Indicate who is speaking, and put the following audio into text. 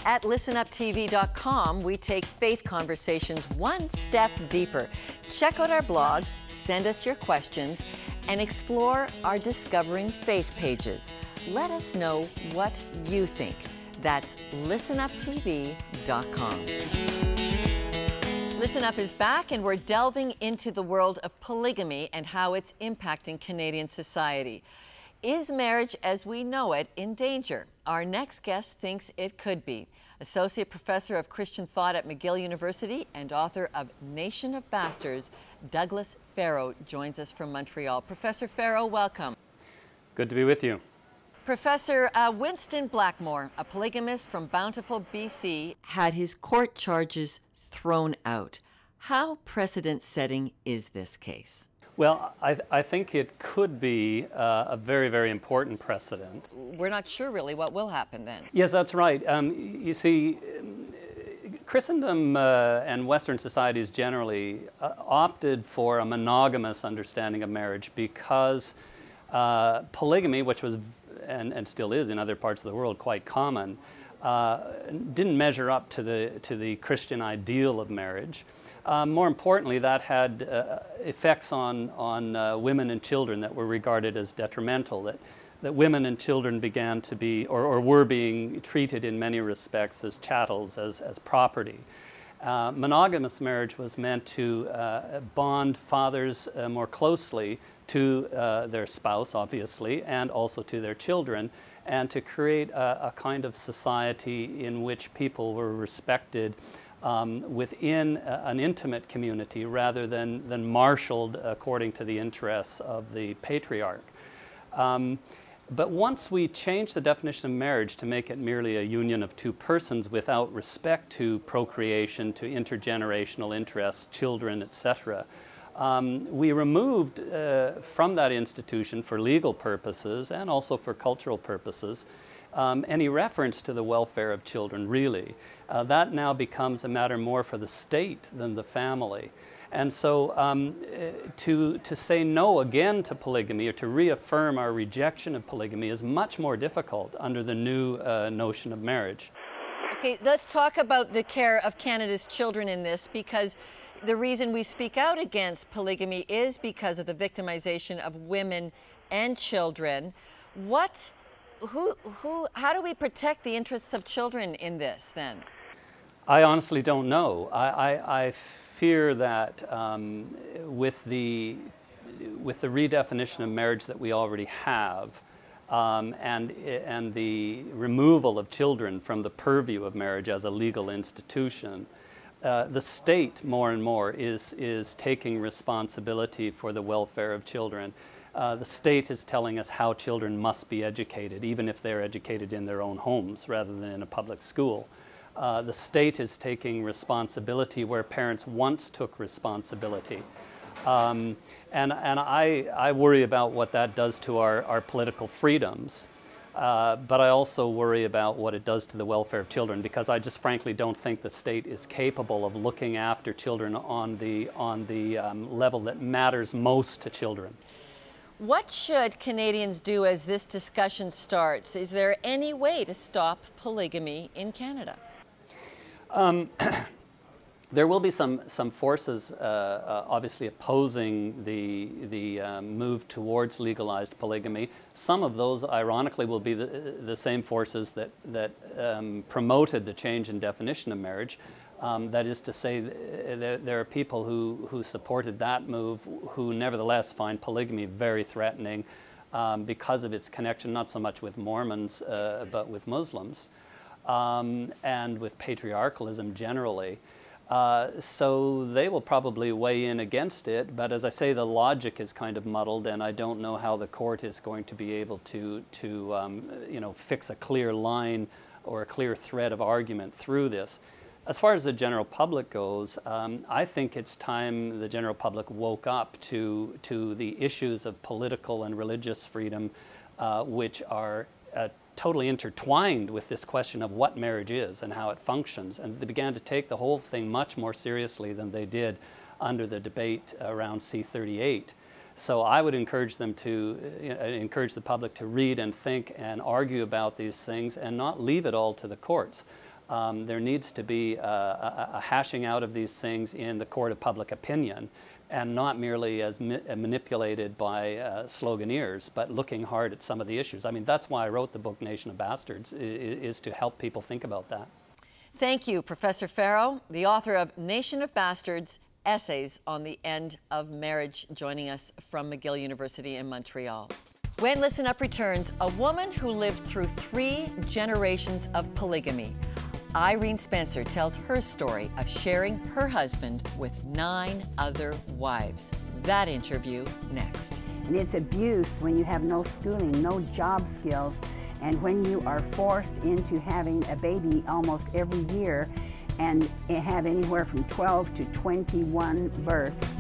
Speaker 1: At listenuptv.com, we take faith conversations one step deeper. Check out our blogs, send us your questions, and explore our Discovering Faith pages. Let us know what you think. That's listenuptv.com. Listen Up is back, and we're delving into the world of polygamy and how it's impacting Canadian society. Is marriage as we know it in danger? Our next guest thinks it could be. Associate Professor of Christian Thought at McGill University and author of Nation of Bastards, Douglas Farrow joins us from Montreal. Professor Farrow, welcome.
Speaker 2: Good to be with you.
Speaker 1: Professor Winston Blackmore, a polygamist from Bountiful, BC, had his court charges thrown out. How precedent-setting is this case?
Speaker 2: Well, I think it could be a very, very important precedent.
Speaker 1: We're not sure really what will happen then.
Speaker 2: Yes, that's right. You see, Christendom and Western societies generally opted for a monogamous understanding of marriage because polygamy, which was and still is in other parts of the world quite common, didn't measure up to the Christian ideal of marriage. More importantly, that had effects on women and children that were regarded as detrimental, that women and children began to be, or were being treated in many respects as chattels, as property. Monogamous marriage was meant to bond fathers more closely to their spouse, obviously, and also to their children, and to create a kind of society in which people were respected within an intimate community rather than marshaled according to the interests of the patriarch. But once we changed the definition of marriage to make it merely a union of two persons without respect to procreation, to intergenerational interests, children, etc., we removed from that institution for legal purposes and also for cultural purposes any reference to the welfare of children, really. That now becomes a matter more for the state than the family. And so to say no again to polygamy, or to reaffirm our rejection of polygamy, is much more difficult under the new notion of marriage.
Speaker 1: Okay, let's talk about the care of Canada's children in this, because the reason we speak out against polygamy is because of the victimization of women and children. How do we protect the interests of children in this then?
Speaker 2: I honestly don't know. I fear that with the redefinition of marriage that we already have, and the removal of children from the purview of marriage as a legal institution, the state more and more is taking responsibility for the welfare of children. The state is telling us how children must be educated, even if they're educated in their own homes rather than in a public school. The state is taking responsibility where parents once took responsibility. And I worry about what that does to our political freedoms. But I also worry about what it does to the welfare of children, because I just frankly don't think the state is capable of looking after children on the level that matters most to children.
Speaker 1: What should Canadians do as this discussion starts? Is there any way to stop polygamy in Canada?
Speaker 2: There will be some forces obviously opposing the move towards legalized polygamy. Some of those, ironically, will be the same forces that promoted the change in definition of marriage. That is to say, there are people who supported that move who nevertheless find polygamy very threatening because of its connection not so much with Mormons but with Muslims and with patriarchalism generally. So they will probably weigh in against it, but as I say, the logic is kind of muddled, and I don't know how the court is going to be able to you know, fix a clear line or a clear thread of argument through this. As far as the general public goes, I think it's time the general public woke up to the issues of political and religious freedom, which are totally intertwined with this question of what marriage is and how it functions. And they began to take the whole thing much more seriously than they did under the debate around C-38. So I would encourage them to, encourage the public to read and think and argue about these things and not leave it all to the courts. There needs to be a hashing out of these things in the court of public opinion, and not merely as manipulated by sloganeers, but looking hard at some of the issues. I mean, that's why I wrote the book Nation of Bastards, is to help people think about that.
Speaker 1: Thank you, Professor Farrow, the author of Nation of Bastards, Essays on the End of Marriage, joining us from McGill University in Montreal. When Listen Up returns, a woman who lived through 3 generations of polygamy. Irene Spencer tells her story of sharing her husband with 9 other wives. That interview next.
Speaker 3: And it's abuse when you have no schooling, no job skills, and when you are forced into having a baby almost every year and have anywhere from 12 to 21 births.